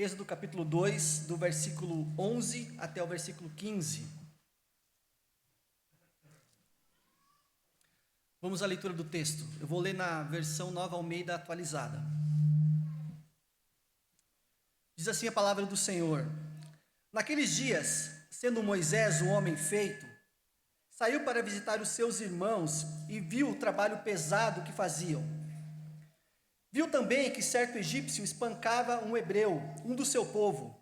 Êxodo capítulo 2, do versículo 11 até o versículo 15. Vamos à leitura do texto. Eu vou ler na versão Nova Almeida atualizada. Diz assim a palavra do Senhor: Naqueles dias, sendo Moisés um homem feito, saiu para visitar os seus irmãos e viu o trabalho pesado que faziam. Viu também que certo egípcio espancava um hebreu, um do seu povo.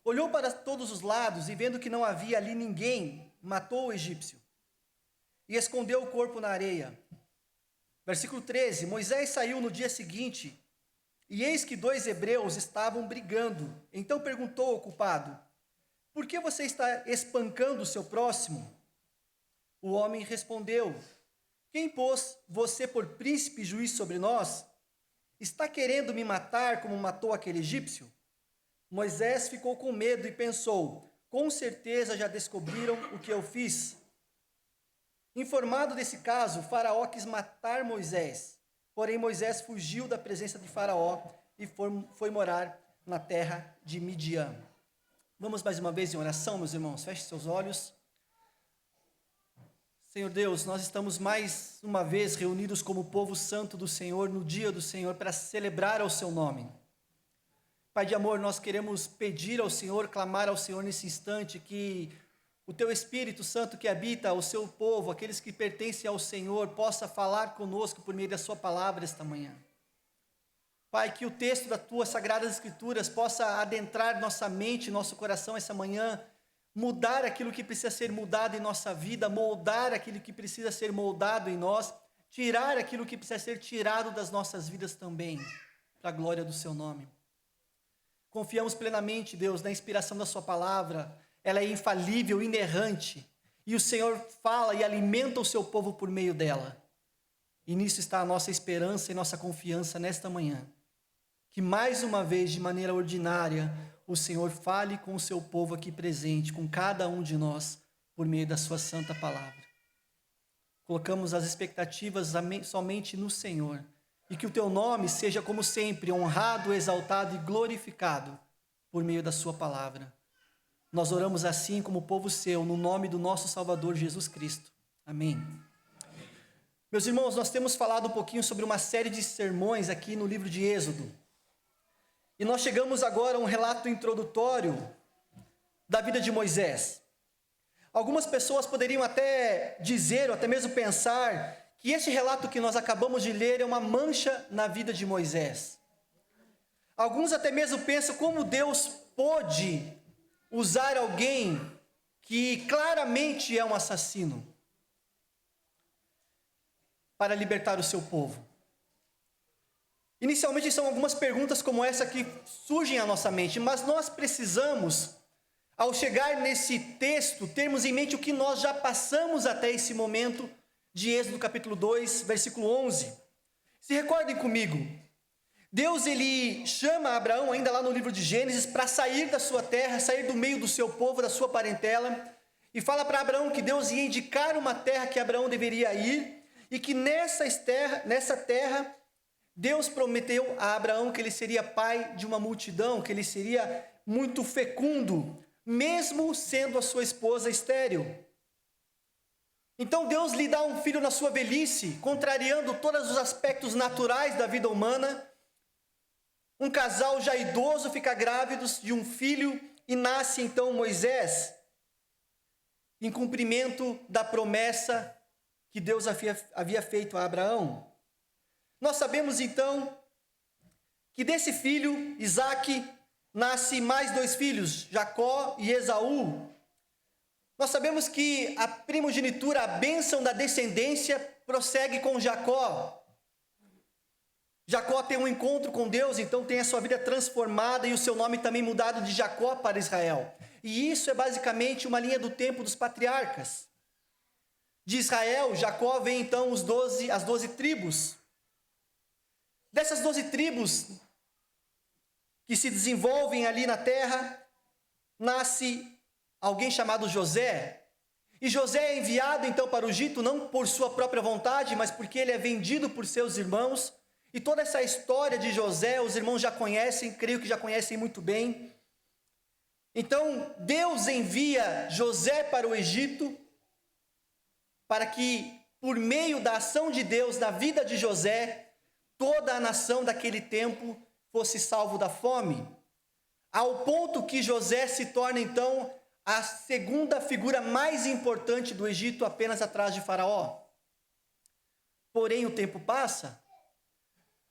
Olhou para todos os lados e, vendo que não havia ali ninguém, matou o egípcio e escondeu o corpo na areia. Versículo 13: Moisés saiu no dia seguinte, e eis que 2 hebreus estavam brigando. Então perguntou ao culpado: Por que você está espancando o seu próximo? O homem respondeu: Quem pôs você por príncipe e juiz sobre nós? Está querendo me matar como matou aquele egípcio? Moisés ficou com medo e pensou: Com certeza já descobriram o que eu fiz. Informado desse caso, Faraó quis matar Moisés. Porém, Moisés fugiu da presença de Faraó e foi morar na terra de Midian. Vamos mais uma vez em oração, meus irmãos. Feche seus olhos. Senhor Deus, nós estamos mais uma vez reunidos como povo santo do Senhor, no dia do Senhor, para celebrar ao seu nome. Pai de amor, nós queremos pedir ao Senhor, clamar ao Senhor nesse instante, que o teu Espírito Santo que habita o seu povo, aqueles que pertencem ao Senhor, possa falar conosco por meio da sua palavra esta manhã. Pai, que o texto das tuas sagradas escrituras possa adentrar nossa mente, nosso coração essa manhã, mudar aquilo que precisa ser mudado em nossa vida, moldar aquilo que precisa ser moldado em nós, tirar aquilo que precisa ser tirado das nossas vidas também, para a glória do seu nome. Confiamos plenamente, Deus, na inspiração da sua palavra. Ela é infalível, inerrante, e o Senhor fala e alimenta o seu povo por meio dela. E nisso está a nossa esperança e nossa confiança nesta manhã. Que mais uma vez, de maneira ordinária, o Senhor fale com o seu povo aqui presente, com cada um de nós, por meio da sua santa palavra. Colocamos as expectativas somente no Senhor, e que o teu nome seja, como sempre, honrado, exaltado e glorificado por meio da sua palavra. Nós oramos assim como povo seu, no nome do nosso Salvador Jesus Cristo. Amém. Meus irmãos, nós temos falado um pouquinho sobre uma série de sermões aqui no livro de Êxodo. E nós chegamos agora a um relato introdutório da vida de Moisés. Algumas pessoas poderiam até dizer, ou até mesmo pensar, que esse relato que nós acabamos de ler é uma mancha na vida de Moisés. Alguns até mesmo pensam como Deus pôde usar alguém que claramente é um assassino para libertar o seu povo. Inicialmente são algumas perguntas como essa que surgem à nossa mente, mas nós precisamos, ao chegar nesse texto, termos em mente o que nós já passamos até esse momento de Êxodo capítulo 2, versículo 11. Se recordem comigo, Deus ele chama Abraão, ainda lá no livro de Gênesis, para sair da sua terra, sair do meio do seu povo, da sua parentela, e fala para Abraão que Deus ia indicar uma terra que Abraão deveria ir, e que nessa terra, Deus prometeu a Abraão que ele seria pai de uma multidão, que ele seria muito fecundo, mesmo sendo a sua esposa estéril. Então Deus lhe dá um filho na sua velhice, contrariando todos os aspectos naturais da vida humana. Um casal já idoso fica grávido de um filho e nasce então Moisés, em cumprimento da promessa que Deus havia feito a Abraão. Nós sabemos então que desse filho, Isaque, nasce mais 2 filhos, Jacó e Esaú. Nós sabemos que a primogenitura, a bênção da descendência, prossegue com Jacó. Jacó tem um encontro com Deus, então tem a sua vida transformada e o seu nome também mudado de Jacó para Israel. E isso é basicamente uma linha do tempo dos patriarcas. De Israel, Jacó vem então as 12 tribos. Dessas 12 tribos que se desenvolvem ali na terra, nasce alguém chamado José. E José é enviado então para o Egito, não por sua própria vontade, mas porque ele é vendido por seus irmãos. E toda essa história de José, os irmãos já conhecem, creio que já conhecem muito bem. Então, Deus envia José para o Egito, para que, por meio da ação de Deus na vida de José, toda a nação daquele tempo fosse salvo da fome. Ao ponto que José se torna, então, a segunda figura mais importante do Egito, apenas atrás de Faraó. Porém, o tempo passa,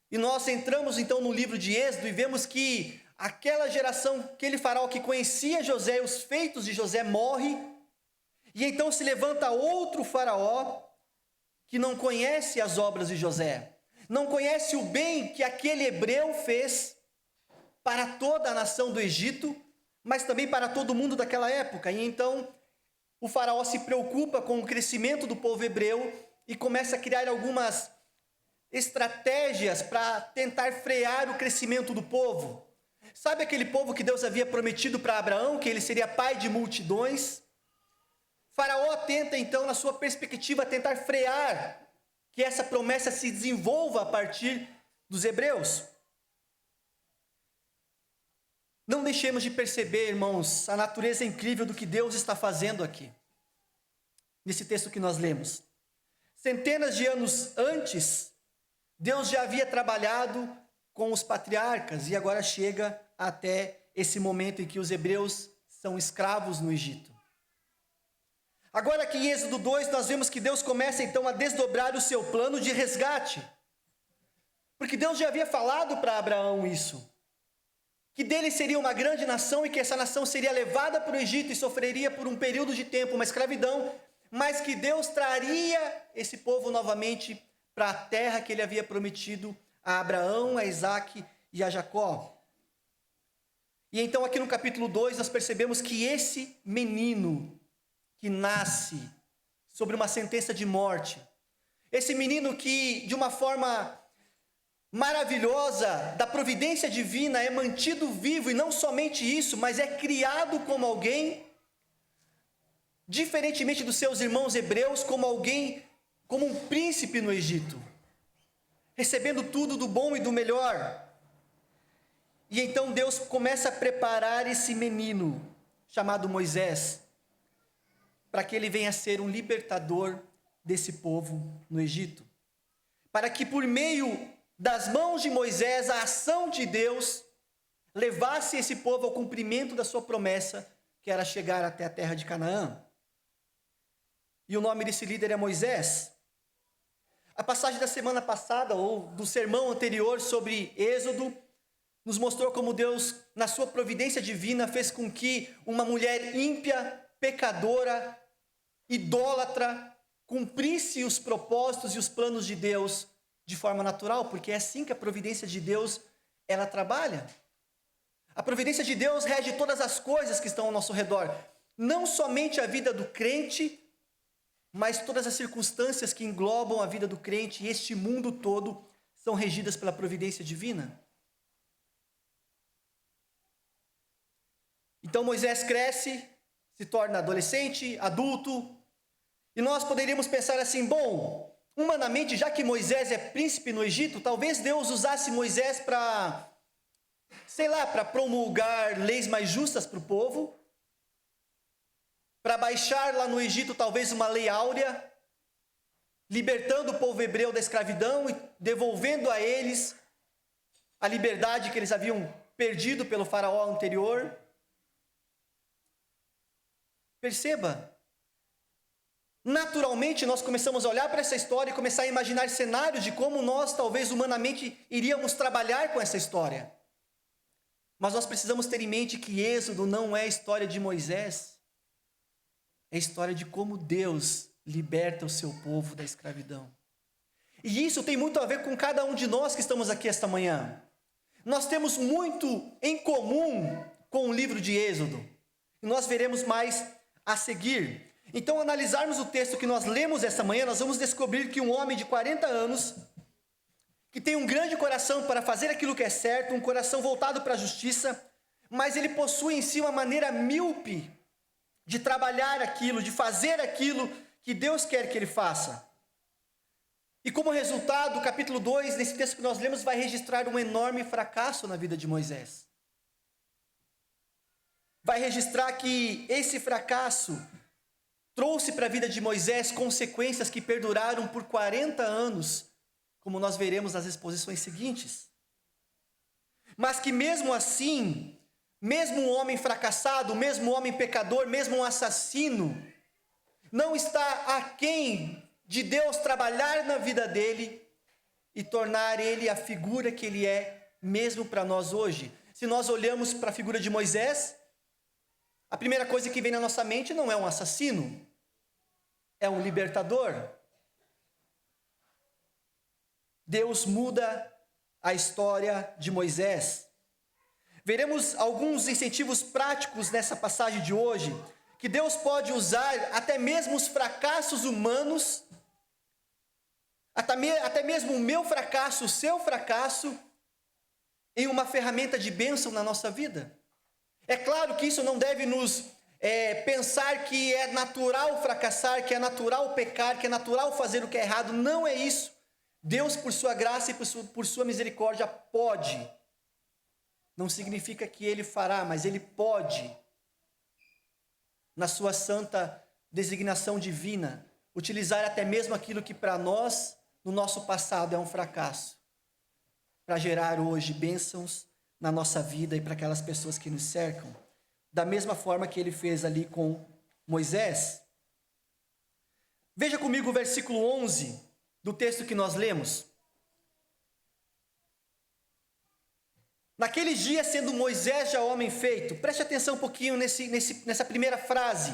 e nós entramos então no livro de Êxodo e vemos que aquela geração, aquele faraó que conhecia José, os feitos de José, morre, e então se levanta outro faraó que não conhece as obras de José, não conhece o bem que aquele hebreu fez para toda a nação do Egito, mas também para todo mundo daquela época. E então o faraó se preocupa com o crescimento do povo hebreu e começa a criar algumas estratégias para tentar frear o crescimento do povo. Sabe aquele povo que Deus havia prometido para Abraão, que ele seria pai de multidões? Faraó tenta então, na sua perspectiva, tentar frear que essa promessa se desenvolva a partir dos hebreus. Não deixemos de perceber, irmãos, a natureza incrível do que Deus está fazendo aqui, nesse texto que nós lemos. Centenas de anos antes, Deus já havia trabalhado com os patriarcas e agora chega até esse momento em que os hebreus são escravos no Egito. Agora aqui em Êxodo 2 nós vemos que Deus começa então a desdobrar o seu plano de resgate. Porque Deus já havia falado para Abraão isso. Que dele seria uma grande nação e que essa nação seria levada para o Egito e sofreria por um período de tempo uma escravidão, mas que Deus traria esse povo novamente para a terra que ele havia prometido a Abraão, a Isaque e a Jacó. E então aqui no capítulo 2 nós percebemos que esse menino que nasce sobre uma sentença de morte, esse menino que de uma forma maravilhosa da providência divina é mantido vivo, e não somente isso, mas é criado como alguém, diferentemente dos seus irmãos hebreus, como alguém, como um príncipe no Egito, recebendo tudo do bom e do melhor. E então Deus começa a preparar esse menino, chamado Moisés, para que ele venha a ser um libertador desse povo no Egito. Para que por meio das mãos de Moisés, a ação de Deus levasse esse povo ao cumprimento da sua promessa, que era chegar até a terra de Canaã. E o nome desse líder é Moisés. A passagem da semana passada, ou do sermão anterior sobre Êxodo, nos mostrou como Deus, na sua providência divina, fez com que uma mulher ímpia, pecadora, idólatra, cumprisse os propósitos e os planos de Deus de forma natural, porque é assim que a providência de Deus, ela trabalha. A providência de Deus rege todas as coisas que estão ao nosso redor, não somente a vida do crente, mas todas as circunstâncias que englobam a vida do crente e este mundo todo são regidas pela providência divina. Então Moisés cresce, se torna adolescente, adulto, e nós poderíamos pensar assim, bom, humanamente, já que Moisés é príncipe no Egito, talvez Deus usasse Moisés para, para promulgar leis mais justas para o povo, para baixar lá no Egito talvez uma lei áurea, libertando o povo hebreu da escravidão e devolvendo a eles a liberdade que eles haviam perdido pelo faraó anterior. Perceba, naturalmente nós começamos a olhar para essa história e começar a imaginar cenários de como nós talvez humanamente iríamos trabalhar com essa história. Mas nós precisamos ter em mente que Êxodo não é a história de Moisés, é a história de como Deus liberta o seu povo da escravidão. E isso tem muito a ver com cada um de nós que estamos aqui esta manhã. Nós temos muito em comum com o livro de Êxodo, e nós veremos mais a seguir. Então, analisarmos o texto que nós lemos esta manhã, nós vamos descobrir que um homem de 40 anos, que tem um grande coração para fazer aquilo que é certo, um coração voltado para a justiça, mas ele possui em si uma maneira míope de trabalhar aquilo, de fazer aquilo que Deus quer que ele faça. E como resultado, o capítulo 2, nesse texto que nós lemos, vai registrar um enorme fracasso na vida de Moisés. Vai registrar que esse fracasso trouxe para a vida de Moisés consequências que perduraram por 40 anos, como nós veremos nas exposições seguintes. Mas que mesmo assim, mesmo um homem fracassado, mesmo um homem pecador, mesmo um assassino, não está aquém de Deus trabalhar na vida dele e tornar ele a figura que ele é, mesmo para nós hoje. Se nós olhamos para a figura de Moisés, a primeira coisa que vem na nossa mente não é um assassino, é um libertador. Deus muda a história de Moisés. Veremos alguns incentivos práticos nessa passagem de hoje, que Deus pode usar até mesmo os fracassos humanos, até mesmo o meu fracasso, o seu fracasso, em uma ferramenta de bênção na nossa vida. É claro que isso não deve nos pensar que é natural fracassar, que é natural pecar, que é natural fazer o que é errado. Não é isso. Deus, por sua graça e por sua misericórdia, pode. Não significa que Ele fará, mas Ele pode, na sua santa designação divina, utilizar até mesmo aquilo que para nós, no nosso passado, é um fracasso, para gerar hoje bênçãos na nossa vida e para aquelas pessoas que nos cercam, da mesma forma que Ele fez ali com Moisés. Veja comigo o versículo 11 do texto que nós lemos. Naqueles dias, sendo Moisés já homem feito, preste atenção um pouquinho nessa primeira frase.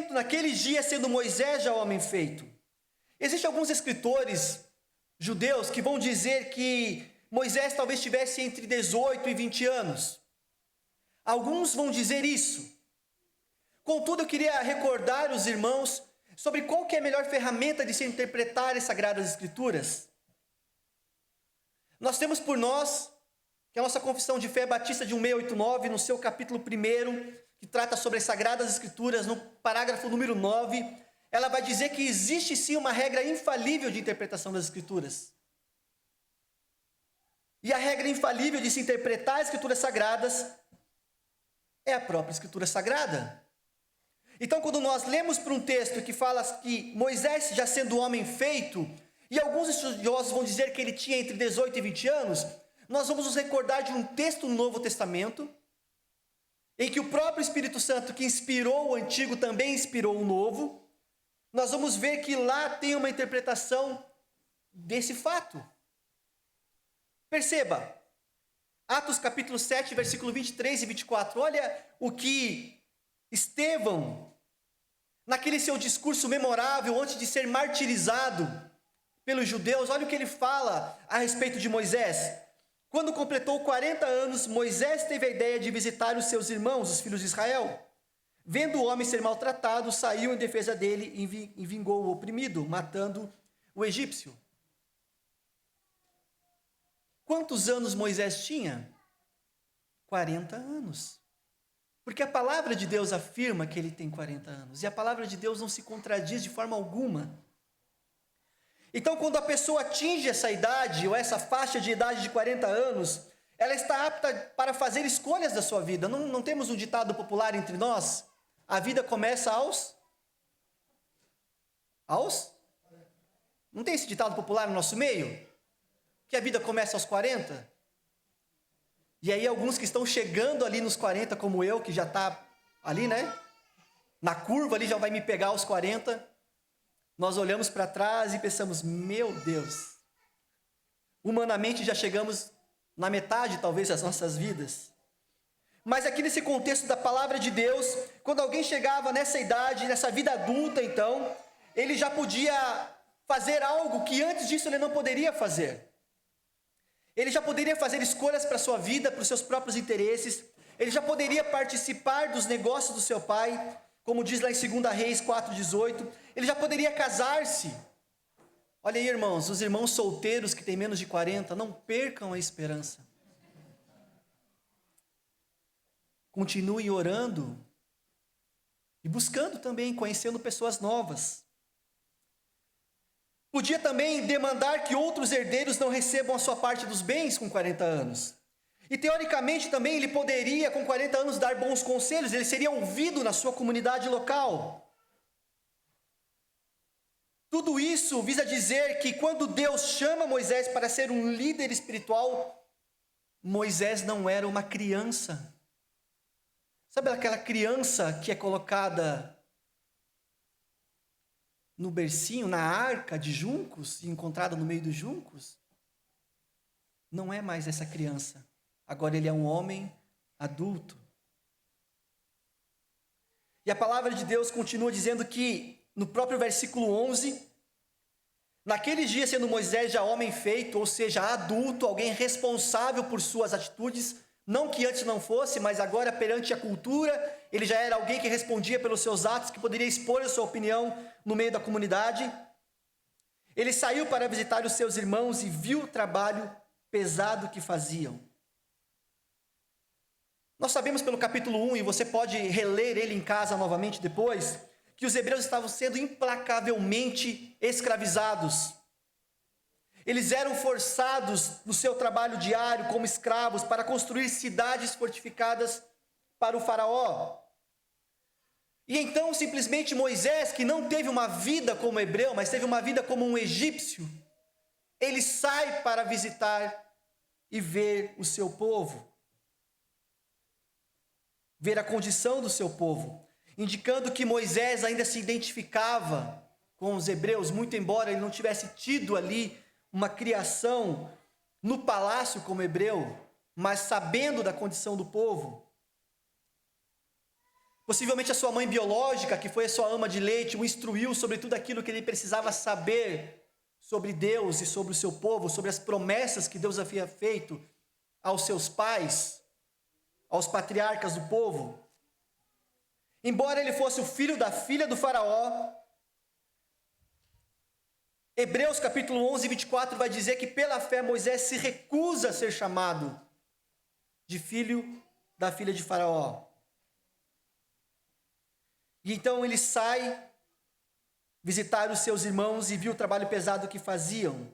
Naqueles dias, sendo Moisés já homem feito. Existem alguns escritores judeus que vão dizer que Moisés talvez tivesse entre 18 e 20 anos. Alguns vão dizer isso. Contudo, eu queria recordar os irmãos sobre qual que é a melhor ferramenta de se interpretar as Sagradas Escrituras. Nós temos por nós, que a nossa Confissão de Fé Batista de 1689, no seu capítulo 1, que trata sobre as Sagradas Escrituras, no parágrafo número 9, ela vai dizer que existe sim uma regra infalível de interpretação das Escrituras. E a regra infalível de se interpretar as Escrituras Sagradas é a própria Escritura Sagrada. Então, quando nós lemos para um texto que fala que Moisés, já sendo homem feito, e alguns estudiosos vão dizer que ele tinha entre 18 e 20 anos, nós vamos nos recordar de um texto no Novo Testamento, em que o próprio Espírito Santo, que inspirou o Antigo, também inspirou o Novo. Nós vamos ver que lá tem uma interpretação desse fato. Perceba, Atos capítulo 7, versículo 23 e 24, olha o que Estevão, naquele seu discurso memorável, antes de ser martirizado pelos judeus, olha o que ele fala a respeito de Moisés. Quando completou 40 anos, Moisés teve a ideia de visitar os seus irmãos, os filhos de Israel. Vendo o homem ser maltratado, saiu em defesa dele e vingou o oprimido, matando o egípcio. Quantos anos Moisés tinha? 40 anos. Porque a palavra de Deus afirma que ele tem 40 anos. E a palavra de Deus não se contradiz de forma alguma. Então, quando a pessoa atinge essa idade, ou essa faixa de idade de 40 anos, ela está apta para fazer escolhas da sua vida. Não temos um ditado popular entre nós? A vida começa aos? Não tem esse ditado popular no nosso meio? Que a vida começa aos 40? E aí alguns que estão chegando ali nos 40, como eu, que já está ali, né? Na curva ali, já vai me pegar aos 40. Nós olhamos para trás e pensamos, meu Deus, humanamente já chegamos na metade, talvez, das nossas vidas. Mas aqui nesse contexto da palavra de Deus, quando alguém chegava nessa idade, nessa vida adulta, então, ele já podia fazer algo que antes disso ele não poderia fazer. Ele já poderia fazer escolhas para a sua vida, para os seus próprios interesses. Ele já poderia participar dos negócios do seu pai, como diz lá em 2 Reis 4,18. Ele já poderia casar-se. Olha aí, irmãos, os irmãos solteiros que têm menos de 40, não percam a esperança. Continue orando e buscando também, conhecendo pessoas novas. Podia também demandar que outros herdeiros não recebam a sua parte dos bens com 40 anos. E teoricamente também ele poderia, com 40 anos, dar bons conselhos, ele seria ouvido na sua comunidade local. Tudo isso visa dizer que quando Deus chama Moisés para ser um líder espiritual, Moisés não era uma criança. Sabe aquela criança que é colocada no bercinho, na arca de juncos, e encontrada no meio dos juncos? Não é mais essa criança. Agora ele é um homem adulto. E a palavra de Deus continua dizendo que, no próprio versículo 11, naqueles dias, sendo Moisés já homem feito, ou seja, adulto, alguém responsável por suas atitudes, não que antes não fosse, mas agora perante a cultura, ele já era alguém que respondia pelos seus atos, que poderia expor a sua opinião no meio da comunidade. Ele saiu para visitar os seus irmãos e viu o trabalho pesado que faziam. Nós sabemos pelo capítulo 1, e você pode reler ele em casa novamente depois, que os hebreus estavam sendo implacavelmente escravizados. Eles eram forçados no seu trabalho diário como escravos para construir cidades fortificadas para o faraó. E então simplesmente Moisés, que não teve uma vida como hebreu, mas teve uma vida como um egípcio, ele sai para visitar e ver o seu povo. Ver a condição do seu povo, indicando que Moisés ainda se identificava com os hebreus, muito embora ele não tivesse tido ali uma criação no palácio como hebreu, mas sabendo da condição do povo. Possivelmente a sua mãe biológica, que foi a sua ama de leite, o instruiu sobre tudo aquilo que ele precisava saber sobre Deus e sobre o seu povo, sobre as promessas que Deus havia feito aos seus pais, aos patriarcas do povo. Embora ele fosse o filho da filha do faraó, Hebreus capítulo 11, 24 vai dizer que pela fé Moisés se recusa a ser chamado de filho da filha de faraó. E então ele sai visitar os seus irmãos e viu o trabalho pesado que faziam.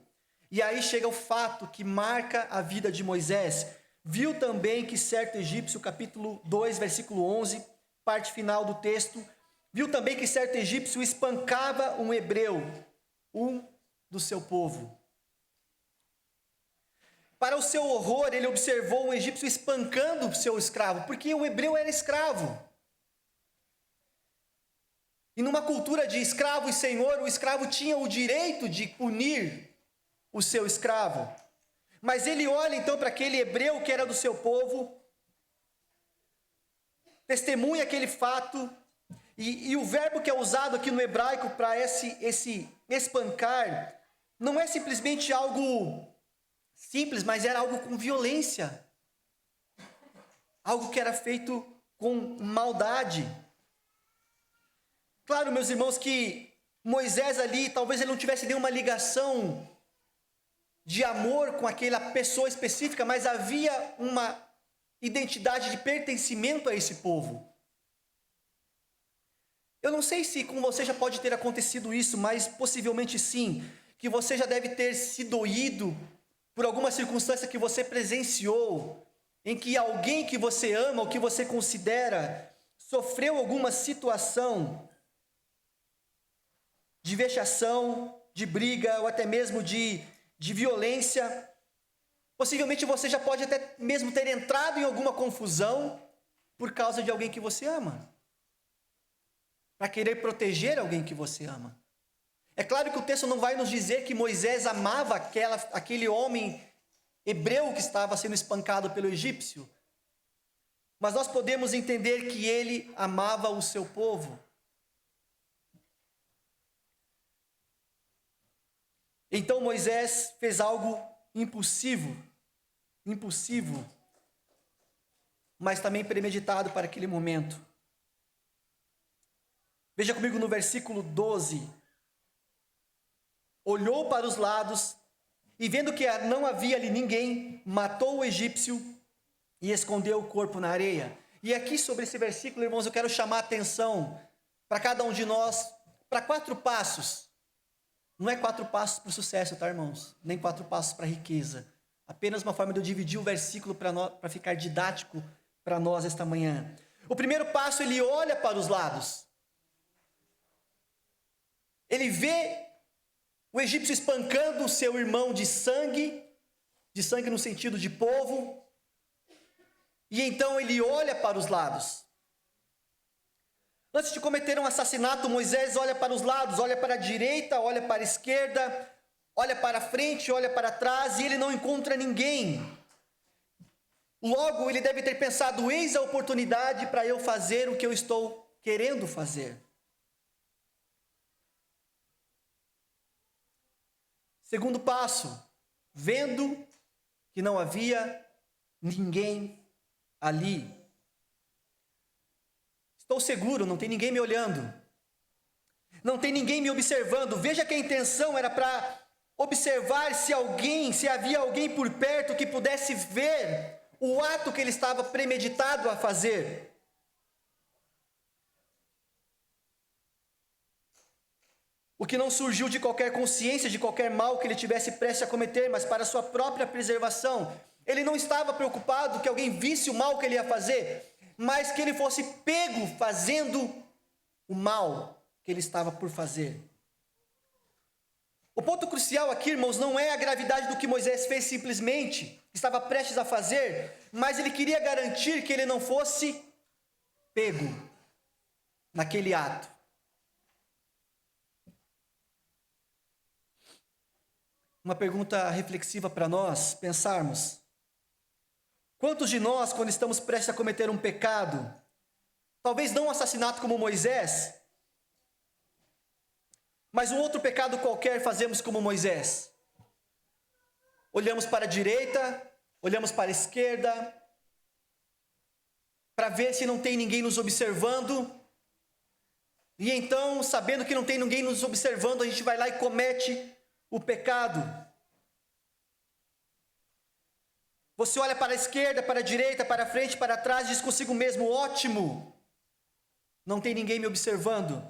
E aí chega o fato que marca a vida de Moisés. Viu também que certo egípcio, capítulo 2, versículo 11, parte final do texto, viu também que certo egípcio espancava um hebreu, um do seu povo. Para o seu horror, ele observou um egípcio espancando o seu escravo, porque o hebreu era escravo. E numa cultura de escravo e senhor, o escravo tinha o direito de punir o seu escravo. Mas ele olha então para aquele hebreu que era do seu povo, testemunha aquele fato, e o verbo que é usado aqui no hebraico para esse espancar, não é simplesmente algo simples, mas era algo com violência. Algo que era feito com maldade. Claro, meus irmãos, que Moisés ali, talvez ele não tivesse nenhuma ligação de amor com aquela pessoa específica, mas havia uma identidade de pertencimento a esse povo. Eu não sei se com você já pode ter acontecido isso, mas possivelmente sim, que você já deve ter se doído por alguma circunstância que você presenciou, em que alguém que você ama ou que você considera sofreu alguma situação de vexação, de briga ou até mesmo de violência. Possivelmente você já pode até mesmo ter entrado em alguma confusão por causa de alguém que você ama, para querer proteger alguém que você ama. É claro que o texto não vai nos dizer que Moisés amava aquele homem hebreu que estava sendo espancado pelo egípcio, mas nós podemos entender que ele amava o seu povo. Então Moisés fez algo impulsivo, mas também premeditado para aquele momento. Veja comigo no versículo 12. Olhou para os lados e vendo que não havia ali ninguém, matou o egípcio e escondeu o corpo na areia. E aqui sobre esse versículo, irmãos, eu quero chamar a atenção para cada um de nós, para 4 passos Não é 4 passos para o sucesso, tá, irmãos? Nem 4 passos para a riqueza. Apenas uma forma de eu dividir o versículo para ficar didático para nós esta manhã. O primeiro passo, ele olha para os lados. Ele vê o egípcio espancando o seu irmão de sangue no sentido de povo, e então ele olha para os lados. Antes de cometer um assassinato, Moisés olha para os lados, olha para a direita, olha para a esquerda, olha para frente, olha para trás, e ele não encontra ninguém. Logo, ele deve ter pensado: eis a oportunidade para eu fazer o que eu estou querendo fazer. Segundo passo, vendo que não havia ninguém ali. Estou seguro, não tem ninguém me olhando. Não tem ninguém me observando. Veja que a intenção era para observar se havia alguém por perto que pudesse ver o ato que ele estava premeditado a fazer. O que não surgiu de qualquer consciência, de qualquer mal que ele tivesse prestes a cometer, mas para sua própria preservação. Ele não estava preocupado que alguém visse o mal que ele ia fazer, mas que ele fosse pego fazendo o mal que ele estava por fazer. O ponto crucial aqui, irmãos, não é a gravidade do que Moisés fez simplesmente, estava prestes a fazer, mas ele queria garantir que ele não fosse pego naquele ato. Uma pergunta reflexiva para nós pensarmos: quantos de nós, quando estamos prestes a cometer um pecado, talvez não um assassinato como Moisés, mas um outro pecado qualquer, fazemos como Moisés? Olhamos para a direita, olhamos para a esquerda, para ver se não tem ninguém nos observando, e então, sabendo que não tem ninguém nos observando, a gente vai lá e comete o pecado. Você olha para a esquerda, para a direita, para a frente, para trás, diz consigo mesmo: ótimo, não tem ninguém me observando.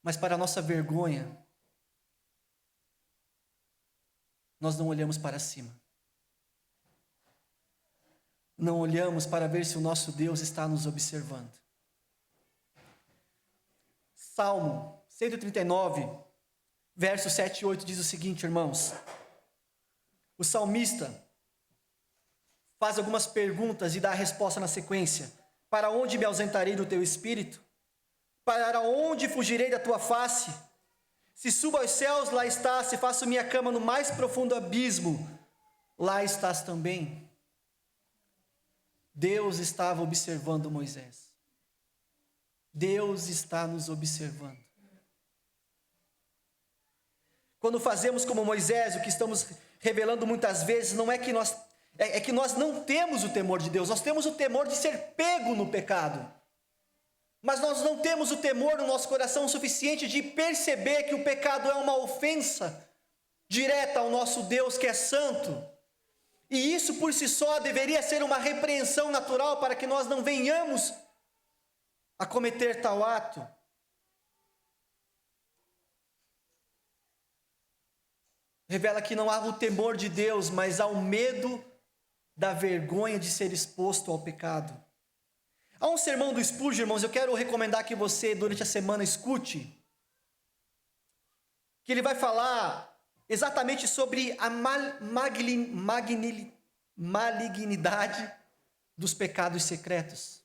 Mas para a nossa vergonha, nós não olhamos para cima. Não olhamos para ver se o nosso Deus está nos observando. Salmo 139, versos 7 e 8 diz o seguinte, irmãos. O salmista faz algumas perguntas e dá a resposta na sequência. Para onde me ausentarei do teu espírito? Para onde fugirei da tua face? Se subo aos céus, lá estás. Se faço minha cama no mais profundo abismo, lá estás também. Deus estava observando Moisés. Deus está nos observando. Quando fazemos como Moisés, o que estamos revelando muitas vezes não é que nós não temos o temor de Deus, nós temos o temor de ser pego no pecado. Mas nós não temos o temor no nosso coração o suficiente de perceber que o pecado é uma ofensa direta ao nosso Deus que é santo. E isso por si só deveria ser uma repreensão natural para que nós não venhamos a cometer tal ato. Revela que não há o temor de Deus, mas há o medo da vergonha de ser exposto ao pecado. Há um sermão do Spurgeon, irmãos, eu quero recomendar que você durante a semana escute, que ele vai falar exatamente sobre a malignidade dos pecados secretos.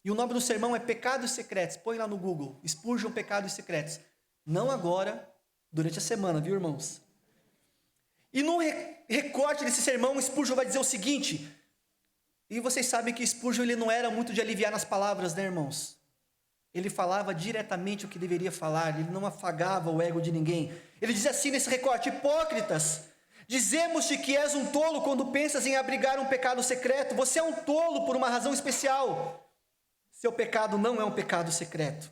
E o nome do sermão é Pecados Secretos. Põe lá no Google, Spurgeon Pecados Secretos. Não agora, durante a semana, viu, irmãos? E no recorte desse sermão, Spurgeon vai dizer o seguinte, e vocês sabem que Spurgeon ele não era muito de aliviar nas palavras, né, irmãos? Ele falava diretamente o que deveria falar, ele não afagava o ego de ninguém. Ele diz assim nesse recorte: hipócritas, dizemos-te que és um tolo quando pensas em abrigar um pecado secreto. Você é um tolo por uma razão especial. Seu pecado não é um pecado secreto.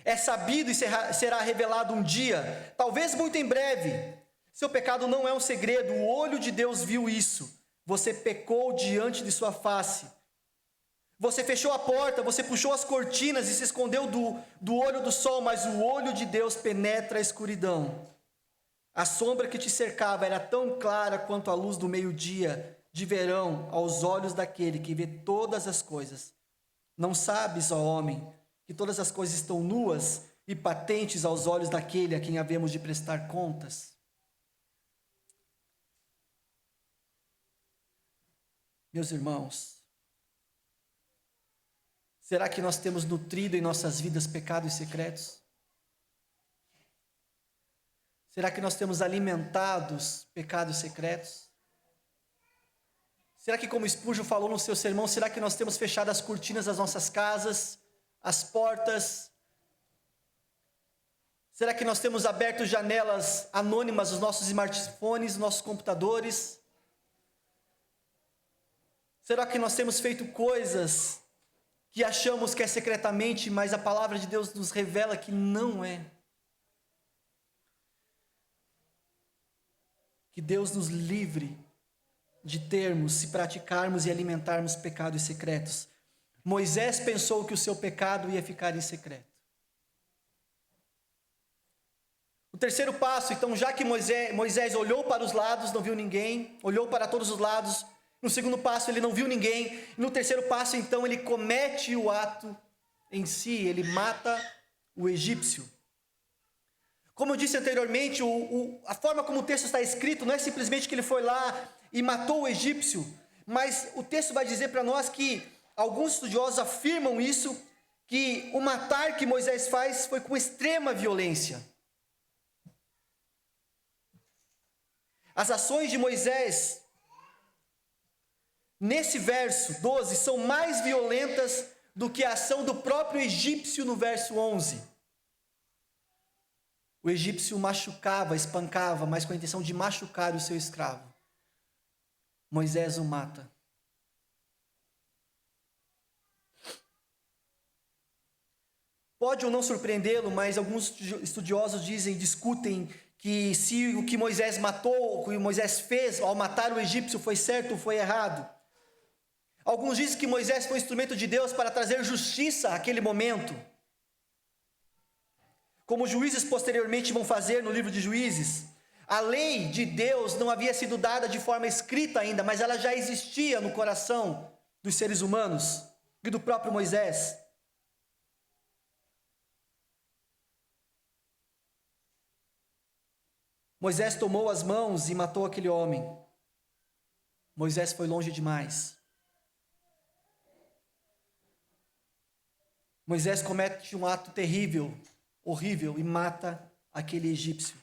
É sabido e será revelado um dia, talvez muito em breve. Seu pecado não é um segredo, o olho de Deus viu isso. Você pecou diante de sua face. Você fechou a porta, você puxou as cortinas e se escondeu do olho do sol, mas o olho de Deus penetra a escuridão. A sombra que te cercava era tão clara quanto a luz do meio-dia de verão aos olhos daquele que vê todas as coisas. Não sabes, ó homem, que todas as coisas estão nuas e patentes aos olhos daquele a quem havemos de prestar contas? Meus irmãos, será que nós temos nutrido em nossas vidas pecados secretos? Será que nós temos alimentado pecados secretos? Será que, como Spurgeon falou no seu sermão, será que nós temos fechado as cortinas das nossas casas, as portas? Será que nós temos aberto janelas anônimas dos nossos smartphones, dos nossos computadores? Será que nós temos feito coisas que achamos que é secretamente, mas a palavra de Deus nos revela que não é? Que Deus nos livre de termos, se praticarmos e alimentarmos pecados secretos. Moisés pensou que o seu pecado ia ficar em secreto. O terceiro passo, então, já que Moisés olhou para os lados, não viu ninguém, olhou para todos os lados. No segundo passo, ele não viu ninguém. No terceiro passo, então, ele comete o ato em si, ele mata o egípcio. Como eu disse anteriormente, a forma como o texto está escrito não é simplesmente que ele foi lá e matou o egípcio, mas o texto vai dizer para nós que alguns estudiosos afirmam isso, que o matar que Moisés faz foi com extrema violência. As ações de Moisés, nesse verso 12, são mais violentas do que a ação do próprio egípcio no verso 11. O egípcio machucava, espancava, mas com a intenção de machucar o seu escravo. Moisés o mata. Pode ou não surpreendê-lo, mas alguns estudiosos discutem que se o que Moisés matou, o que Moisés fez ao matar o egípcio foi certo ou foi errado. Alguns dizem que Moisés foi um instrumento de Deus para trazer justiça àquele momento, como os juízes posteriormente vão fazer no livro de Juízes. A lei de Deus não havia sido dada de forma escrita ainda, mas ela já existia no coração dos seres humanos e do próprio Moisés. Moisés tomou as mãos e matou aquele homem. Moisés foi longe demais. Moisés comete um ato terrível, horrível, e mata aquele egípcio.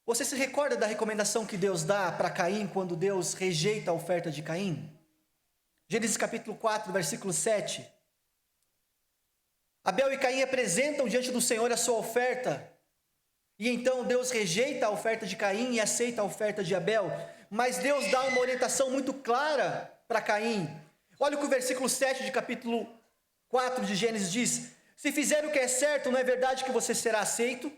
Você se recorda da recomendação que Deus dá para Caim quando Deus rejeita a oferta de Caim? Gênesis capítulo 4, versículo 7. Abel e Caim apresentam diante do Senhor a sua oferta, e então Deus rejeita a oferta de Caim e aceita a oferta de Abel, mas Deus dá uma orientação muito clara para Caim. Olha o que o versículo 7 de capítulo 4 de Gênesis diz: se fizer o que é certo, não é verdade que você será aceito?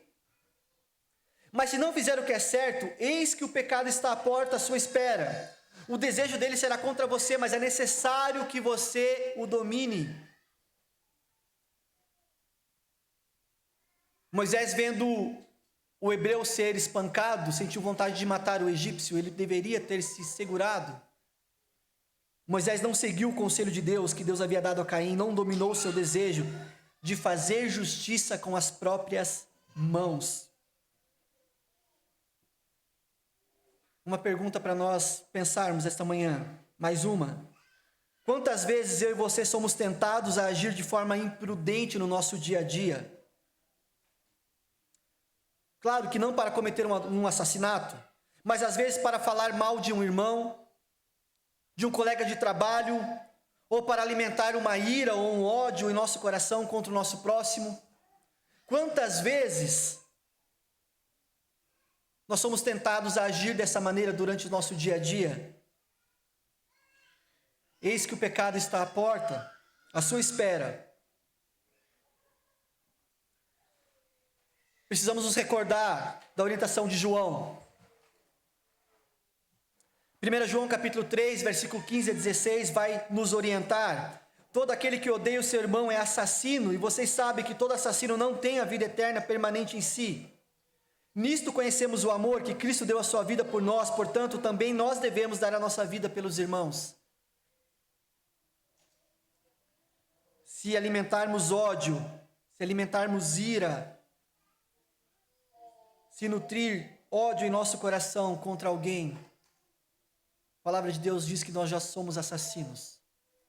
Mas se não fizer o que é certo, eis que o pecado está à porta à sua espera. O desejo dele será contra você, mas é necessário que você o domine. Moisés, vendo o hebreu ser espancado, sentiu vontade de matar o egípcio. Ele deveria ter se segurado. Moisés não seguiu o conselho de Deus que Deus havia dado a Caim, não dominou o seu desejo de fazer justiça com as próprias mãos. Uma pergunta para nós pensarmos esta manhã, mais uma. Quantas vezes eu e você somos tentados a agir de forma imprudente no nosso dia a dia? Claro que não para cometer um assassinato, mas às vezes para falar mal de um irmão, de um colega de trabalho, ou para alimentar uma ira ou um ódio em nosso coração contra o nosso próximo. Quantas vezes nós somos tentados a agir dessa maneira durante o nosso dia a dia? Eis que o pecado está à porta, à sua espera. Precisamos nos recordar da orientação de João. 1 João capítulo 3, versículo 15 a 16 vai nos orientar. Todo aquele que odeia o seu irmão é assassino, e vocês sabem que todo assassino não tem a vida eterna permanente em si. Nisto conhecemos o amor, que Cristo deu a sua vida por nós, portanto, também nós devemos dar a nossa vida pelos irmãos. Se alimentarmos ódio, se alimentarmos ira, se nutrir ódio em nosso coração contra alguém, a palavra de Deus diz que nós já somos assassinos.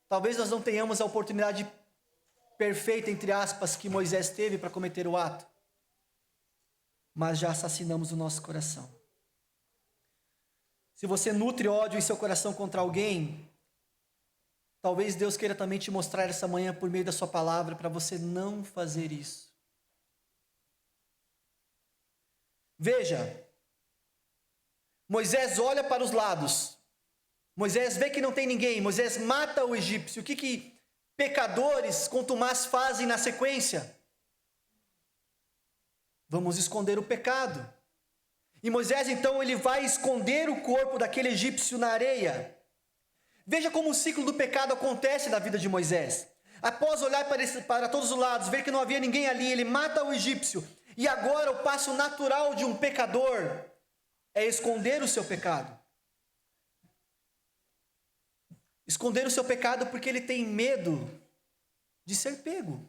Talvez nós não tenhamos a oportunidade perfeita, entre aspas, que Moisés teve para cometer o ato, mas já assassinamos o nosso coração. Se você nutre ódio em seu coração contra alguém, talvez Deus queira também te mostrar essa manhã por meio da sua palavra para você não fazer isso. Veja, Moisés olha para os lados, Moisés vê que não tem ninguém, Moisés mata o egípcio. O que pecadores contumaz fazem na sequência? Vamos esconder o pecado. E Moisés então ele vai esconder o corpo daquele egípcio na areia. Veja como o ciclo do pecado acontece na vida de Moisés. Após olhar para todos os lados, ver que não havia ninguém ali, ele mata o egípcio. E agora o passo natural de um pecador é esconder o seu pecado. Esconder o seu pecado porque ele tem medo de ser pego.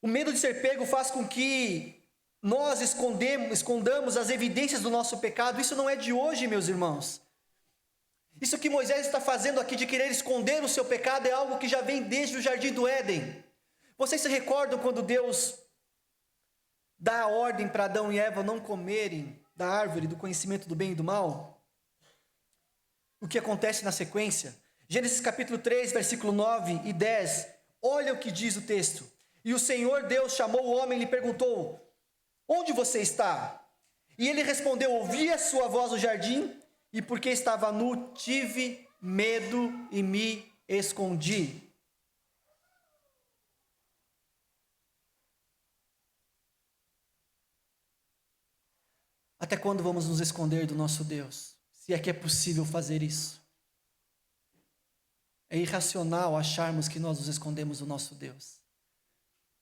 O medo de ser pego faz com que nós escondamos as evidências do nosso pecado. Isso não é de hoje, meus irmãos. Isso que Moisés está fazendo aqui de querer esconder o seu pecado é algo que já vem desde o jardim do Éden. Vocês se recordam quando Deus dá a ordem para Adão e Eva não comerem da árvore do conhecimento do bem e do mal? O que acontece na sequência? Gênesis capítulo 3, versículo 9 e 10. Olha o que diz o texto. E o Senhor Deus chamou o homem e lhe perguntou: onde você está? E ele respondeu: ouvi a sua voz no jardim, e porque estava nu, tive medo e me escondi. Até quando vamos nos esconder do nosso Deus? Se é que é possível fazer isso. É irracional acharmos que nós nos escondemos do nosso Deus.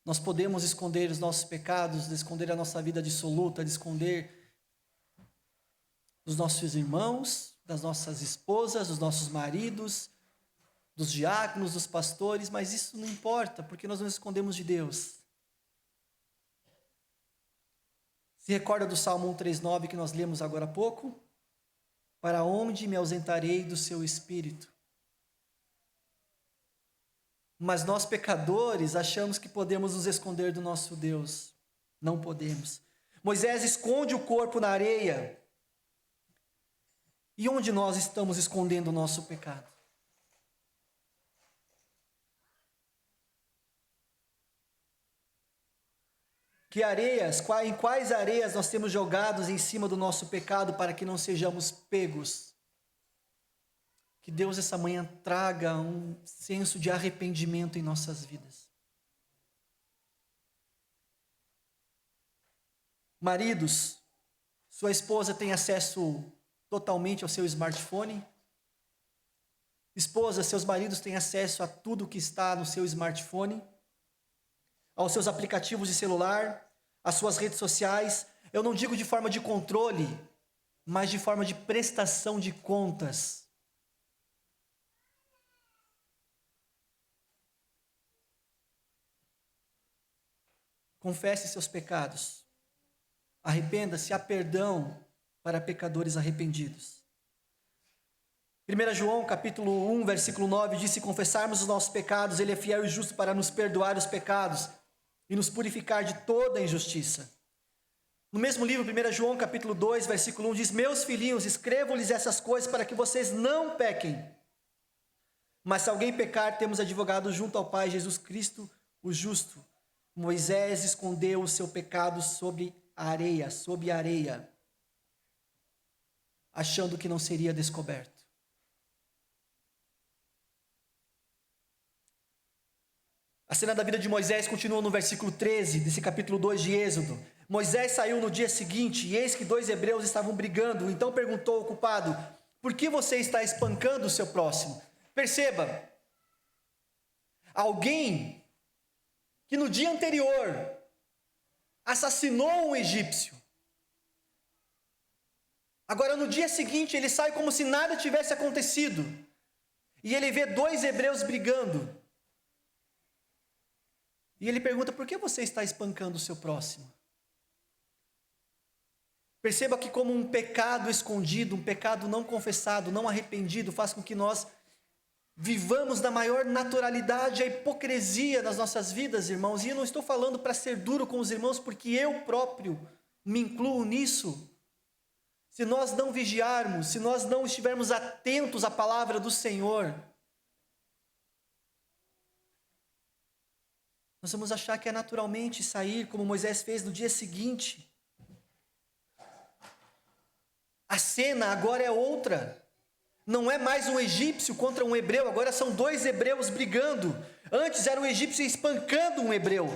Nós podemos esconder os nossos pecados, esconder a nossa vida dissoluta, esconder dos nossos irmãos, das nossas esposas, dos nossos maridos, dos diáconos, dos pastores, mas isso não importa, porque nós nos escondemos de Deus. Se recorda do Salmo 139 que nós lemos agora há pouco? Para onde me ausentarei do seu espírito? Mas nós pecadores achamos que podemos nos esconder do nosso Deus. Não podemos. Moisés esconde o corpo na areia. E onde nós estamos escondendo o nosso pecado? Em quais areias nós temos jogados em cima do nosso pecado para que não sejamos pegos? Que Deus essa manhã traga um senso de arrependimento em nossas vidas. Maridos, sua esposa tem acesso totalmente ao seu smartphone? Esposa, seus maridos têm acesso a tudo que está no seu smartphone? Aos seus aplicativos de celular? Às suas redes sociais? Eu não digo de forma de controle, mas de forma de prestação de contas. Confesse seus pecados. Arrependa-se, há perdão para pecadores arrependidos. 1 João capítulo 1, versículo 9 diz: se confessarmos os nossos pecados, Ele é fiel e justo para nos perdoar os pecados e nos purificar de toda a injustiça. No mesmo livro, 1 João capítulo 2, versículo 1 diz: meus filhinhos, escrevo-lhes essas coisas para que vocês não pequem. Mas se alguém pecar, temos advogado junto ao Pai, Jesus Cristo, o justo. Moisés escondeu o seu pecado sob a areia, achando que não seria descoberto. A cena da vida de Moisés continua no versículo 13, desse capítulo 2 de Êxodo. Moisés saiu no dia seguinte, e eis que 2 hebreus estavam brigando. Então perguntou o culpado: Por que você está espancando o seu próximo? Perceba, alguém que no dia anterior assassinou um egípcio, agora no dia seguinte ele sai como se nada tivesse acontecido, e ele vê 2 hebreus brigando, e ele pergunta: por que você está espancando o seu próximo? Perceba que como um pecado escondido, um pecado não confessado, não arrependido, faz com que nós vivamos na maior naturalidade a hipocrisia nas nossas vidas, irmãos. E eu não estou falando para ser duro com os irmãos, porque eu próprio me incluo nisso. Se nós não vigiarmos, se nós não estivermos atentos à palavra do Senhor, nós vamos achar que é naturalmente sair como Moisés fez no dia seguinte. A cena agora é outra. Não é mais um egípcio contra um hebreu, agora são 2 hebreus brigando. Antes era um egípcio espancando um hebreu.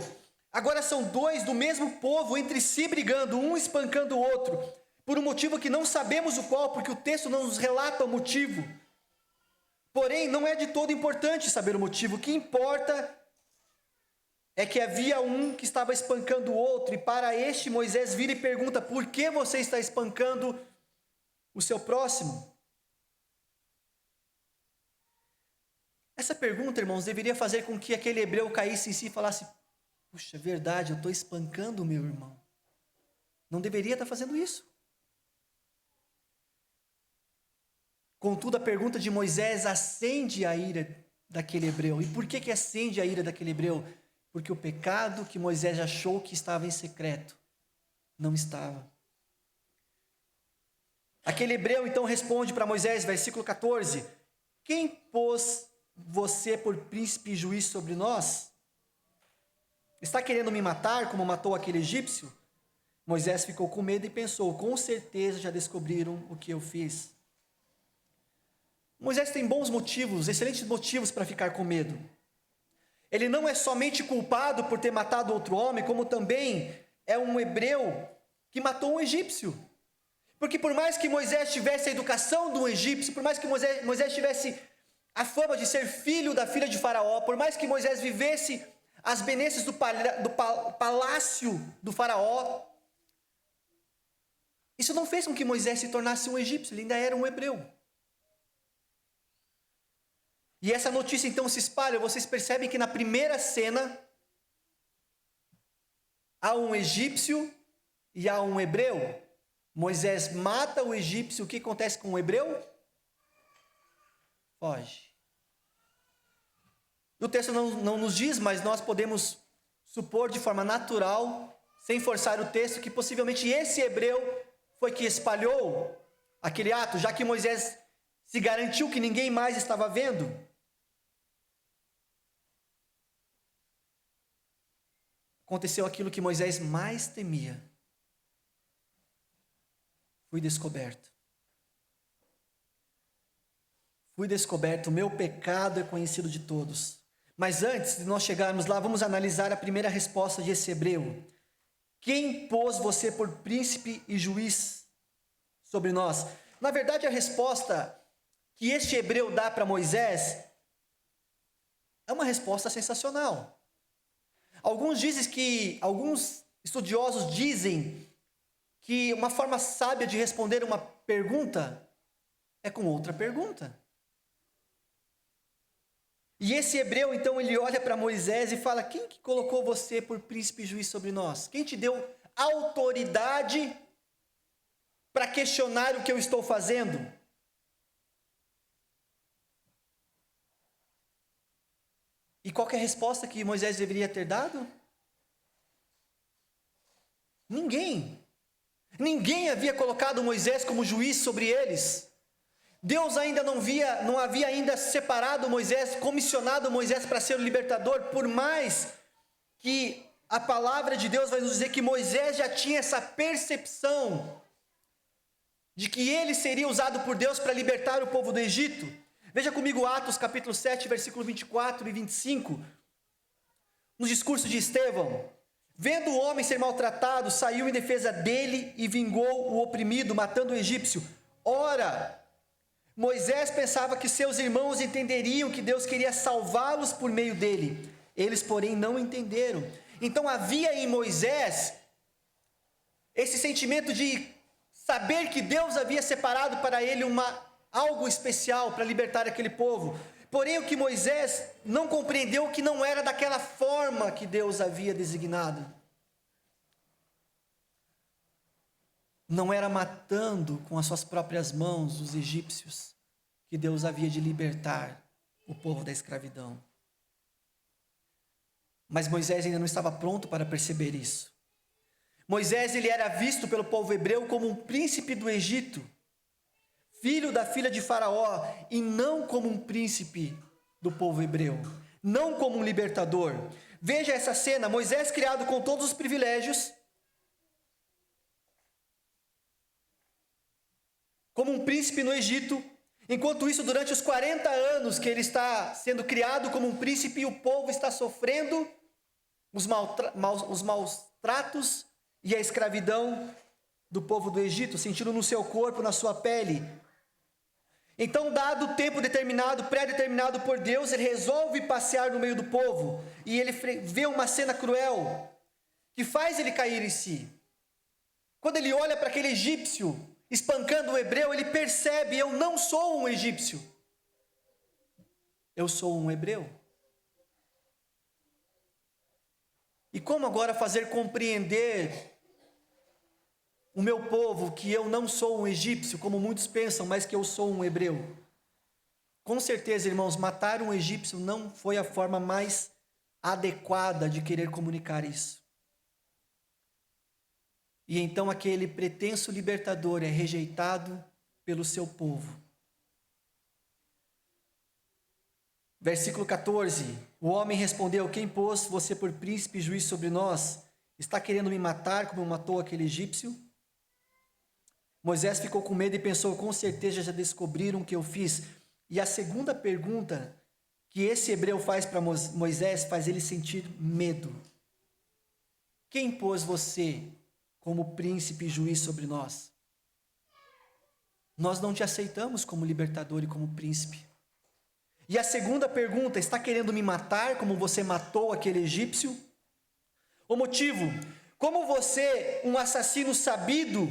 Agora são 2 do mesmo povo entre si brigando, um espancando o outro, por um motivo que não sabemos o qual, porque o texto não nos relata o motivo. Porém, não é de todo importante saber o motivo. O que importa é que havia um que estava espancando o outro, e para este Moisés vira e pergunta: por que você está espancando o seu próximo? Essa pergunta, irmãos, deveria fazer com que aquele hebreu caísse em si e falasse: puxa, é verdade, eu estou espancando o meu irmão. Não deveria estar fazendo isso. Contudo, a pergunta de Moisés acende a ira daquele hebreu. E por que acende a ira daquele hebreu? Porque o pecado que Moisés achou que estava em secreto, não estava. Aquele hebreu então responde para Moisés, versículo 14: quem pôs você por príncipe e juiz sobre nós? Está querendo me matar como matou aquele egípcio? Moisés ficou com medo e pensou: com certeza já descobriram o que eu fiz. Moisés tem bons motivos, excelentes motivos para ficar com medo. Ele não é somente culpado por ter matado outro homem, como também é um hebreu que matou um egípcio. Porque por mais que Moisés tivesse a educação do egípcio, por mais que Moisés tivesse a fama de ser filho da filha de Faraó, por mais que Moisés vivesse as benesses do palácio do Faraó, isso não fez com que Moisés se tornasse um egípcio, ele ainda era um hebreu. E essa notícia então se espalha. Vocês percebem que na primeira cena há um egípcio e há um hebreu. Moisés mata o egípcio, o que acontece com o hebreu? Foge. O texto não nos diz, mas nós podemos supor de forma natural, sem forçar o texto, que possivelmente esse hebreu foi que espalhou aquele ato, já que Moisés se garantiu que ninguém mais estava vendo. Aconteceu aquilo que Moisés mais temia. Fui descoberto. Fui descoberto, o meu pecado é conhecido de todos. Mas antes de nós chegarmos lá, vamos analisar a primeira resposta desse hebreu. Quem pôs você por príncipe e juiz sobre nós? Na verdade, a resposta que este hebreu dá para Moisés é uma resposta sensacional. Alguns estudiosos dizem que uma forma sábia de responder uma pergunta é com outra pergunta. E esse hebreu, então, ele olha para Moisés e fala: quem que colocou você por príncipe e juiz sobre nós? Quem te deu autoridade para questionar o que eu estou fazendo? E qual que é a resposta que Moisés deveria ter dado? Ninguém. Ninguém havia colocado Moisés como juiz sobre eles. Deus ainda não havia ainda separado Moisés, comissionado Moisés para ser o libertador, por mais que a palavra de Deus vai nos dizer que Moisés já tinha essa percepção de que ele seria usado por Deus para libertar o povo do Egito. Veja comigo Atos capítulo 7, versículo 24 e 25. No discurso de Estevão: vendo o homem ser maltratado, saiu em defesa dele e vingou o oprimido, matando o egípcio. Ora, Moisés pensava que seus irmãos entenderiam que Deus queria salvá-los por meio dele. Eles, porém, não entenderam. Então havia em Moisés esse sentimento de saber que Deus havia separado para ele algo especial para libertar aquele povo. Porém, o que Moisés não compreendeu que não era daquela forma que Deus havia designado. Não era matando com as suas próprias mãos os egípcios que Deus havia de libertar o povo da escravidão. Mas Moisés ainda não estava pronto para perceber isso. Moisés, ele era visto pelo povo hebreu como um príncipe do Egito, filho da filha de Faraó, e não como um príncipe do povo hebreu, não como um libertador. Veja essa cena: Moisés criado com todos os privilégios, como um príncipe no Egito. Enquanto isso, durante os 40 anos que ele está sendo criado como um príncipe, o povo está sofrendo os maus tratos e a escravidão do povo do Egito, sentindo no seu corpo, na sua pele. Então, dado o tempo determinado, pré-determinado por Deus, ele resolve passear no meio do povo, e ele vê uma cena cruel, que faz ele cair em si. Quando ele olha para aquele egípcio espancando o hebreu, ele percebe: eu não sou um egípcio, eu sou um hebreu. E como agora fazer compreender o meu povo que eu não sou um egípcio, como muitos pensam, mas que eu sou um hebreu? Com certeza, irmãos, matar um egípcio não foi a forma mais adequada de querer comunicar isso. E então aquele pretenso libertador é rejeitado pelo seu povo. Versículo 14: o homem respondeu: quem pôs você por príncipe e juiz sobre nós? Está querendo me matar como matou aquele egípcio? Moisés ficou com medo e pensou: com certeza já descobriram o que eu fiz. E a segunda pergunta que esse hebreu faz para Moisés faz ele sentir medo. Quem pôs você como príncipe e juiz sobre nós? Nós não te aceitamos como libertador e como príncipe. E a segunda pergunta: está querendo me matar como você matou aquele egípcio? O motivo: como você, um assassino sabido,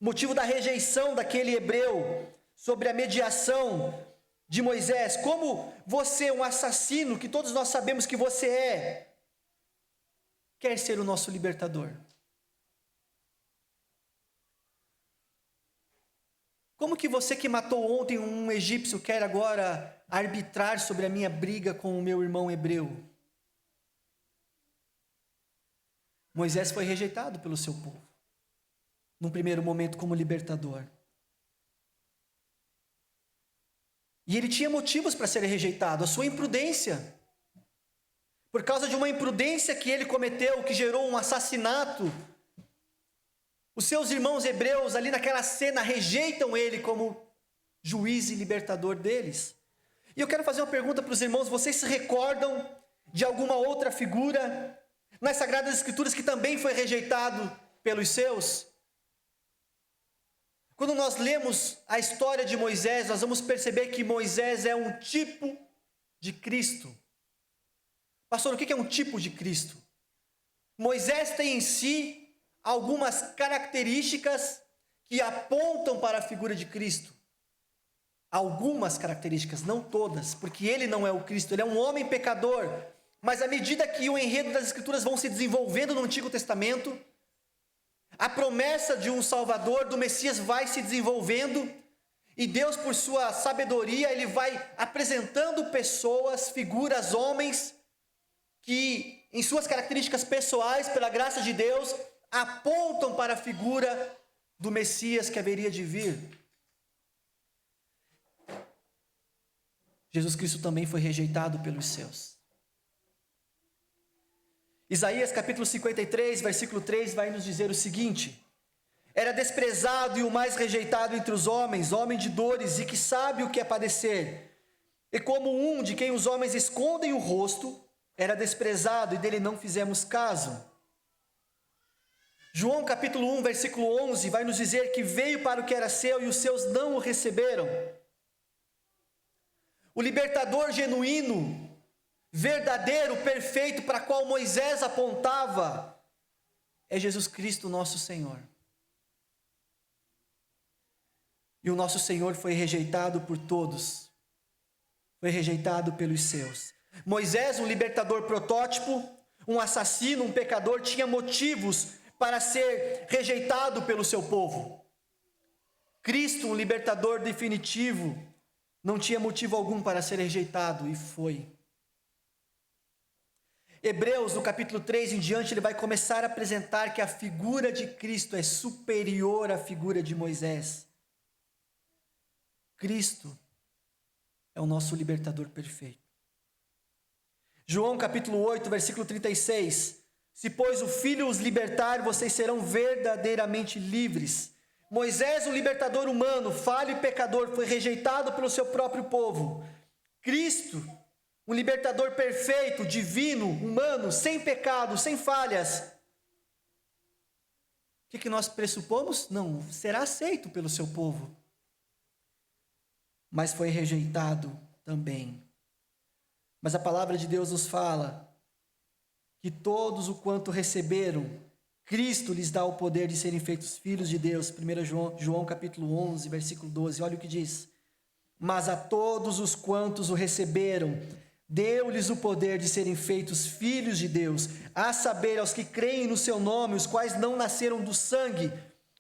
motivo da rejeição daquele hebreu sobre a mediação de Moisés, como você, um assassino que todos nós sabemos que você é, quer ser o nosso libertador? Como que você que matou ontem um egípcio quer agora arbitrar sobre a minha briga com o meu irmão hebreu? Moisés foi rejeitado pelo seu povo, num primeiro momento como libertador. E ele tinha motivos para ser rejeitado, a sua imprudência. Por causa de uma imprudência que ele cometeu, que gerou um assassinato, os seus irmãos hebreus ali naquela cena rejeitam ele como juiz e libertador deles. E eu quero fazer uma pergunta para os irmãos: vocês se recordam de alguma outra figura nas Sagradas Escrituras que também foi rejeitado pelos seus? Quando nós lemos a história de Moisés, nós vamos perceber que Moisés é um tipo de Cristo. Pastor, o que é um tipo de Cristo? Moisés tem em si algumas características que apontam para a figura de Cristo. Algumas características, não todas, porque ele não é o Cristo, ele é um homem pecador. Mas à medida que o enredo das Escrituras vão se desenvolvendo no Antigo Testamento, a promessa de um Salvador, do Messias, vai se desenvolvendo, e Deus, por sua sabedoria, ele vai apresentando pessoas, figuras, homens, que em suas características pessoais, pela graça de Deus, apontam para a figura do Messias que haveria de vir. Jesus Cristo também foi rejeitado pelos seus. Isaías capítulo 53, versículo 3 vai nos dizer o seguinte: era desprezado e o mais rejeitado entre os homens, homem de dores e que sabe o que é padecer. E como um de quem os homens escondem o rosto, era desprezado e dele não fizemos caso. João capítulo 1, versículo 11, vai nos dizer que veio para o que era seu e os seus não o receberam. o libertador genuíno, verdadeiro, perfeito, para qual Moisés apontava, é Jesus Cristo, nosso Senhor. E o nosso Senhor foi rejeitado por todos, foi rejeitado pelos seus. Moisés, um libertador protótipo, um assassino, um pecador, tinha motivos para ser rejeitado pelo seu povo. Cristo, um libertador definitivo, não tinha motivo algum para ser rejeitado e foi. Hebreus, no capítulo 3 em diante, ele vai começar a apresentar que a figura de Cristo é superior à figura de Moisés. Cristo é o nosso libertador perfeito. João capítulo 8, versículo 36. Se, pois, o Filho os libertar, vocês serão verdadeiramente livres. Moisés, o libertador humano, falho e pecador, foi rejeitado pelo seu próprio povo. Cristo, um libertador perfeito, divino, humano, sem pecado, sem falhas. O que nós pressupomos? Não, será aceito pelo seu povo. Mas foi rejeitado também. Mas a palavra de Deus nos fala que todos o quanto receberam, Cristo lhes dá o poder de serem feitos filhos de Deus. 1 João capítulo 11, versículo 12, olha o que diz. Mas a todos os quantos o receberam, deu-lhes o poder de serem feitos filhos de Deus, a saber, aos que creem no seu nome, os quais não nasceram do sangue,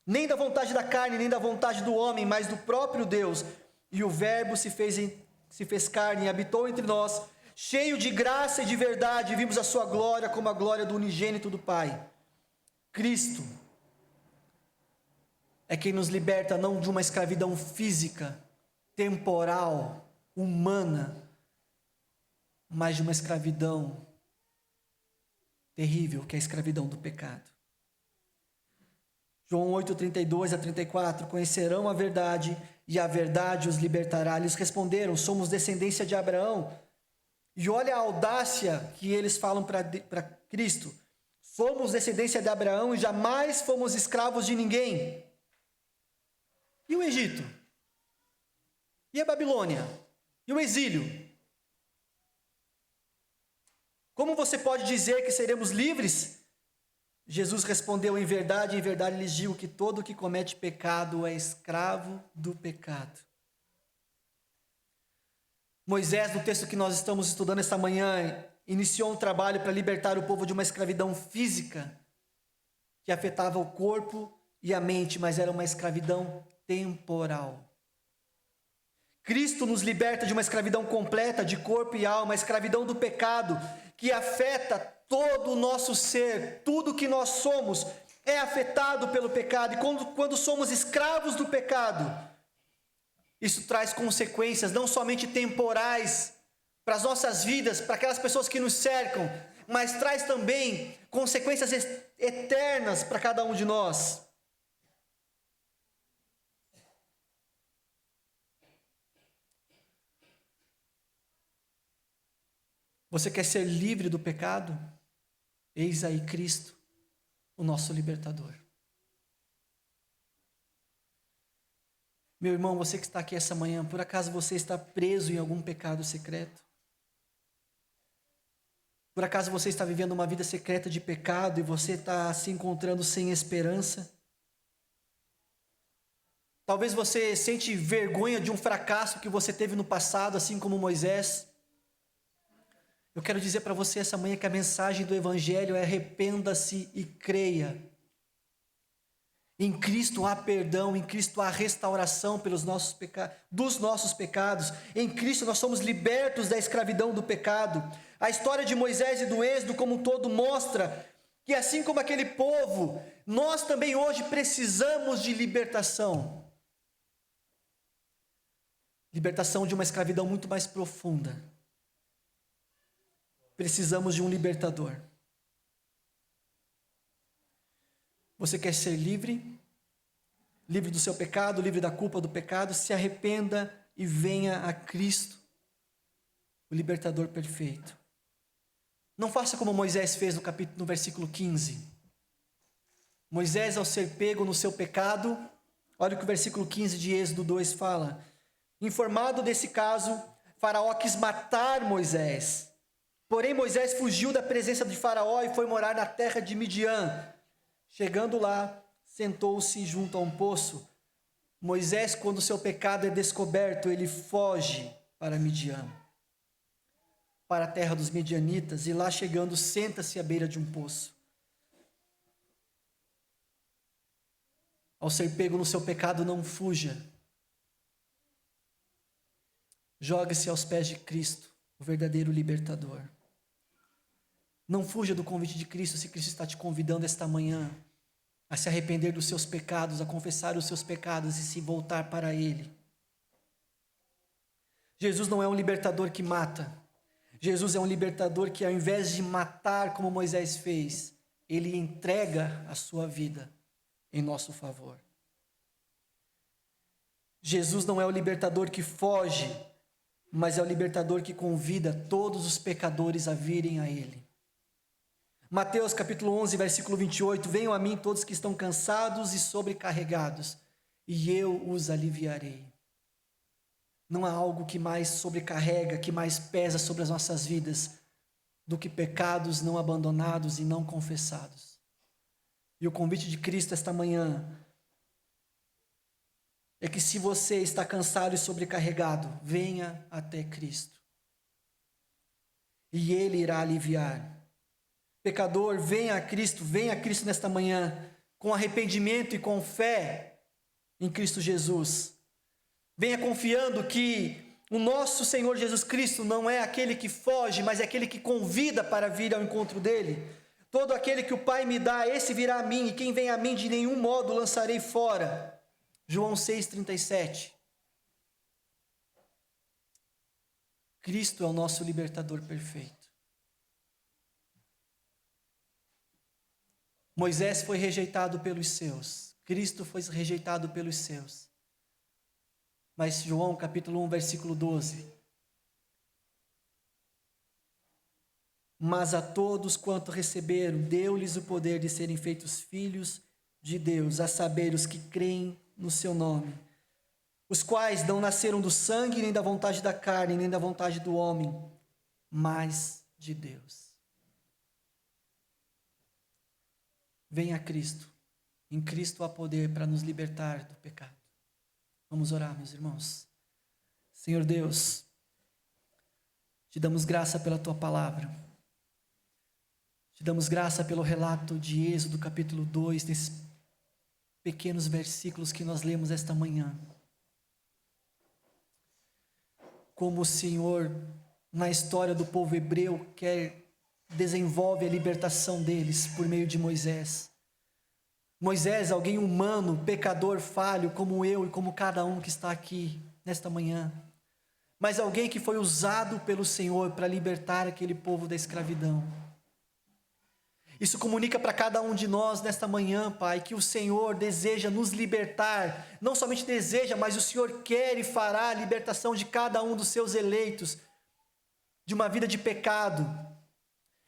nem da vontade da carne, nem da vontade do homem, mas do próprio Deus. E o Verbo se fez carne e habitou entre nós, cheio de graça e de verdade, e vimos a sua glória como a glória do unigênito do Pai. Cristo é quem nos liberta não de uma escravidão física, temporal, humana, mas de uma escravidão terrível, que é a escravidão do pecado. João 8, 32 a 34, conhecerão a verdade e a verdade os libertará. Eles responderam, somos descendência de Abraão. E olha a audácia que eles falam para Cristo. Somos descendência de Abraão e jamais fomos escravos de ninguém. E o Egito? E a Babilônia? E o exílio? Como você pode dizer que seremos livres? Jesus respondeu, em verdade lhes digo que todo que comete pecado é escravo do pecado. Moisés, no texto que nós estamos estudando esta manhã, iniciou um trabalho para libertar o povo de uma escravidão física que afetava o corpo e a mente, mas era uma escravidão temporal. Cristo nos liberta de uma escravidão completa de corpo e alma, a escravidão do pecado, que afeta todo o nosso ser, tudo que nós somos é afetado pelo pecado, e quando somos escravos do pecado, isso traz consequências não somente temporais para as nossas vidas, para aquelas pessoas que nos cercam, mas traz também consequências eternas para cada um de nós. Você quer ser livre do pecado? Eis aí Cristo, o nosso libertador. Meu irmão, você que está aqui essa manhã, por acaso você está preso em algum pecado secreto? Por acaso você está vivendo uma vida secreta de pecado e você está se encontrando sem esperança? Talvez você sente vergonha de um fracasso que você teve no passado, assim como Moisés. Eu quero dizer para você essa manhã que a mensagem do Evangelho é arrependa-se e creia. Em Cristo há perdão, em Cristo há restauração dos nossos pecados. Em Cristo nós somos libertos da escravidão do pecado. A história de Moisés e do Êxodo como um todo mostra que assim como aquele povo, nós também hoje precisamos de libertação. Libertação de uma escravidão muito mais profunda. Precisamos de um libertador. Você quer ser livre? Livre do seu pecado, livre da culpa do pecado? Se arrependa e venha a Cristo, o libertador perfeito. Não faça como Moisés fez no versículo 15. Moisés, ao ser pego no seu pecado, olha o que o versículo 15 de Êxodo 2 fala. Informado desse caso, Faraó quis matar Moisés. Porém, Moisés fugiu da presença de Faraó e foi morar na terra de Midian. Chegando lá, sentou-se junto a um poço. Moisés, quando seu pecado é descoberto, ele foge para Midian, para a terra dos midianitas, e lá chegando, senta-se à beira de um poço. Ao ser pego no seu pecado, não fuja. Jogue-se aos pés de Cristo, o verdadeiro libertador. Não fuja do convite de Cristo se Cristo está te convidando esta manhã a se arrepender dos seus pecados, a confessar os seus pecados e se voltar para Ele. Jesus não é um libertador que mata. Jesus é um libertador que, ao invés de matar como Moisés fez, Ele entrega a sua vida em nosso favor. Jesus não é o libertador que foge, mas é o libertador que convida todos os pecadores a virem a Ele. Mateus capítulo 11, versículo 28, venham a mim todos que estão cansados e sobrecarregados, e eu os aliviarei. Não há algo que mais sobrecarrega, que mais pesa sobre as nossas vidas, do que pecados não abandonados e não confessados. E o convite de Cristo esta manhã é que, se você está cansado e sobrecarregado, venha até Cristo. E Ele irá aliviar. Pecador, venha a Cristo nesta manhã, com arrependimento e com fé em Cristo Jesus. Venha confiando que o nosso Senhor Jesus Cristo não é aquele que foge, mas é aquele que convida para vir ao encontro dele. Todo aquele que o Pai me dá, esse virá a mim, e quem vem a mim de nenhum modo lançarei fora. João 6,37. Cristo é o nosso libertador perfeito. Moisés foi rejeitado pelos seus. Cristo foi rejeitado pelos seus. Mas João capítulo 1, versículo 12. Mas a todos quanto receberam, deu-lhes o poder de serem feitos filhos de Deus, a saber, os que creem no seu nome, os quais não nasceram do sangue, nem da vontade da carne, nem da vontade do homem, mas de Deus. Venha a Cristo. Em Cristo há poder para nos libertar do pecado. Vamos orar, meus irmãos. Senhor Deus, te damos graça pela tua palavra. Te damos graça pelo relato de Êxodo capítulo 2, desses pequenos versículos que nós lemos esta manhã. Como o Senhor, na história do povo hebreu, desenvolve a libertação deles por meio de Moisés. Moisés, alguém humano, pecador, falho, como eu e como cada um que está aqui nesta manhã. Mas alguém que foi usado pelo Senhor para libertar aquele povo da escravidão. Isso comunica para cada um de nós nesta manhã, Pai, que o Senhor deseja nos libertar. Não somente deseja, mas o Senhor quer e fará a libertação de cada um dos seus eleitos, de uma vida de pecado,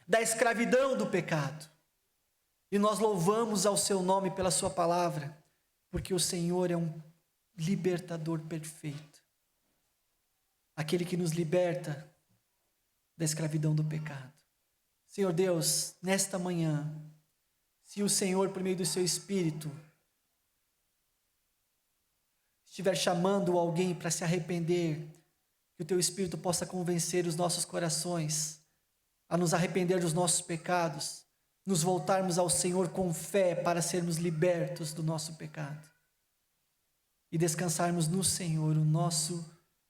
da escravidão do pecado. E nós louvamos ao seu nome pela sua palavra, porque o Senhor é um libertador perfeito. Aquele que nos liberta da escravidão do pecado. Senhor Deus, nesta manhã, se o Senhor, por meio do seu Espírito, estiver chamando alguém para se arrepender, que o teu Espírito possa convencer os nossos corações a nos arrepender dos nossos pecados, nos voltarmos ao Senhor com fé para sermos libertos do nosso pecado e descansarmos no Senhor, o nosso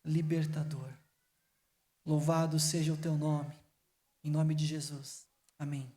libertador. Louvado seja o teu nome, em nome de Jesus. Amém.